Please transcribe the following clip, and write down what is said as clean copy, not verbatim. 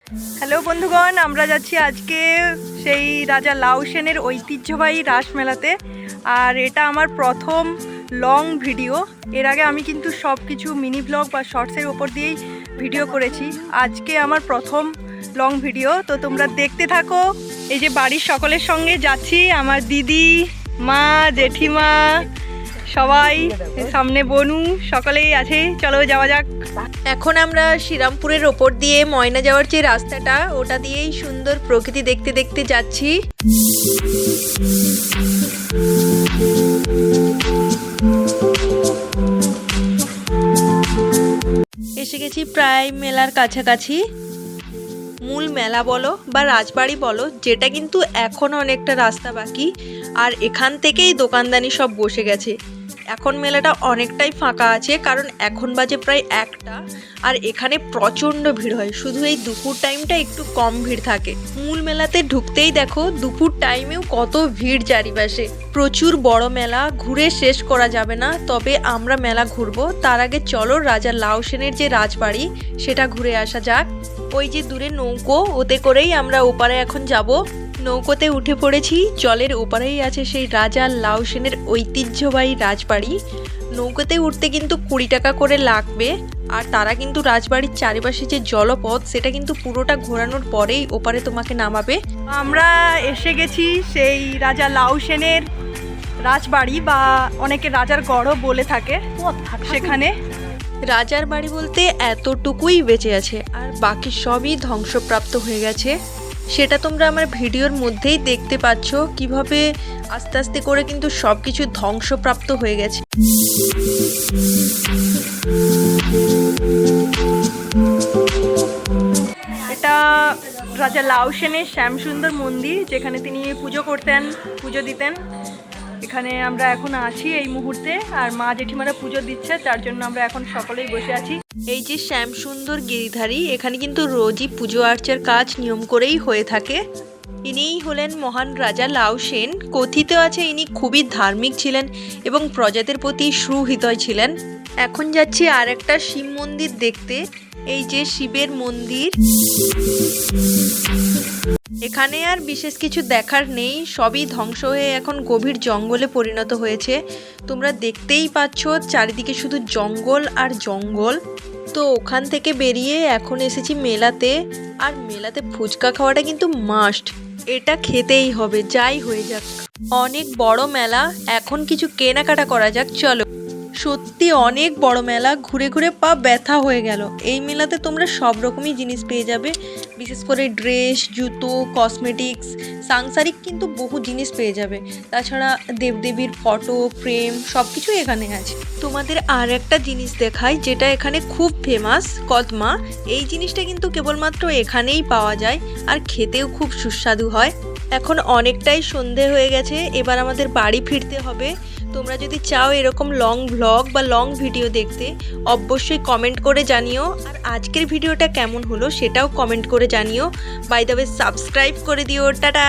Hello বন্ধুগণ, আমরা যাচ্ছি আজকে সেই রাজা লাউ সেনের ঐতিহ্যবাহী রাসমেলাতে। আর এটা আমার প্রথম লং ভিডিও। এর আগে আমি কিন্তু সব কিছু মিনি ব্লগ বা শর্টসের ওপর দিয়েই ভিডিও করেছি। আজকে আমার প্রথম লং ভিডিও, তো তোমরা দেখতে থাকো। এই যে বাড়ির সকলের সঙ্গে যাচ্ছি, আমার দিদি, মা, জেঠিমা, সবাই, সামনে বনু, সকলেই আছে। চলো যাওয়া যাক। এখন আমরা শ্রীরামপুরের ওপর দিয়ে ময়না যাওয়ার যে রাস্তাটা, ওটা দিয়েই সুন্দর প্রকৃতি দেখতে দেখতে যাচ্ছি। এসে গেছি প্রায় মেলার কাছাকাছি। মূল মেলা বলো বা রাজবাড়ি বলো, যেটা কিন্তু এখনও অনেকটা রাস্তা বাকি। আর এখান থেকেই দোকানদানি সব বসে গেছে। এখন মেলাটা অনেকটাই ফাঁকা আছে, কারণ এখন বাজে প্রায় 1টা। আর এখানে প্রচণ্ড ভিড় হয়, শুধু এই দুপুর টাইমটা একটু কম ভিড় থাকে। মূল মেলাতে ঢুকতেই দেখো দুপুর টাইমেও কত ভিড় চারিপাশে। প্রচুর বড় মেলা, ঘুরে শেষ করা যাবে না। তবে আমরা মেলা ঘুরবো, তার আগে চলো রাজা লাউ সেনের যে রাজবাড়ি সেটা ঘুরে আসা যাক। ওই যে দূরে নৌকো, ওতে করেই আমরা ওপারে এখন যাব। নৌকোতে উঠে পড়েছি, জলের ওপারেই আছে সেই রাজা লাউ সেনের ঐতিহ্যবাহী রাজবাড়ি। নৌকোতে উঠতে কিন্তু 20 টাকা করে লাগবে। আর তারা কিন্তু রাজবাড়ির চারিপাশে যে জলপথ, সেটা কিন্তু পুরোটা ঘোরানোর পরেই ওপারে তোমাকে নামাবে। আমরা এসে গেছি সেই রাজা লাউ সেনের রাজবাড়ি, বা অনেকে রাজার গড়ও বলে থাকে। সেখানে রাজার বাড়ি বলতে এতটুকুই বেঁচে আছে, আর বাকি সবই ধ্বংসপ্রাপ্ত হয়ে গেছে। সেটা তোমরা আমার ভিডিওর মধ্যেই দেখতে পাচ্ছ, কিভাবে আস্তে আস্তে করে কিন্তু সব কিছু ধ্বংসপ্রাপ্ত হয়ে গেছে। এটা রাজা লাউ সেনের শ্যামসুন্দর মন্দির, যেখানে তিনি পুজো করতেন, পুজো দিতেন। এখানে আমরা এখন আছি এই মুহূর্তে, আর মা জেঠিমারা পুজো দিচ্ছে, তার জন্য আমরা এখন সকলেই বসে আছি। এই যে শ্যামসুন্দর গিরিধারী, এখানে কিন্তু রোজই পুজো আর্চার কাজ নিয়ম করেই হয়ে থাকে। ইনিই হলেন মহান রাজা লাউ সেন। কথিত আছে ইনি খুবই ধার্মিক ছিলেন এবং প্রজাদের প্রতি সুহৃদয় ছিলেন। এখন যাচ্ছি আর একটা শিব মন্দির দেখতে। এই যে শিবের মন্দির, এখানে আর বিশেষ কিছু দেখার নেই, সবই ধ্বংস হয়ে এখন গভীর জঙ্গলে পরিণত হয়েছে। তোমরা দেখতেই পাচ্ছ চারিদিকে শুধু জঙ্গল আর জঙ্গল। তো ওখান থেকে বেরিয়ে এখন এসেছি মেলাতে। আর মেলাতে ফুচকা খাওয়াটা কিন্তু মাস্ট, এটা খেতেই হবে যাই হয়ে যাক। অনেক বড় মেলা, এখন কিছু কেনাকাটা করা যাক চলো। সত্যি অনেক বড় মেলা, ঘুরে ঘুরে পা ব্যথা হয়ে গেল। এই মেলাতে তোমরা সব রকমই জিনিস পেয়ে যাবে, বিশেষ করে ড্রেস, জুতো, কসমেটিক্স, সাংসারিক কিন্তু বহু জিনিস পেয়ে যাবে। তাছাড়া দেবদেবীর ফটো ফ্রেম সব কিছুই এখানে আছে। তোমাদের আর একটা জিনিস দেখাই, যেটা এখানে খুব ফেমাস, কদমা। এই জিনিসটা কিন্তু কেবলমাত্র এখানেই পাওয়া যায়, আর খেতেও খুব সুস্বাদু হয়। এখন অনেকটাই সন্ধে হয়ে গেছে, এবার আমাদের বাড়ি ফিরতে হবে। তোমরা যদি চাও এরকম লং ভ্লগ বা লং ভিডিও দেখতে, অবশ্যই কমেন্ট করে জানিও। আর আজকের ভিডিওটা কেমন হলো সেটাও কমেন্ট করে জানিও। বাই দ্য ওয়ে সাবস্ক্রাইব করে দিও। টাটা।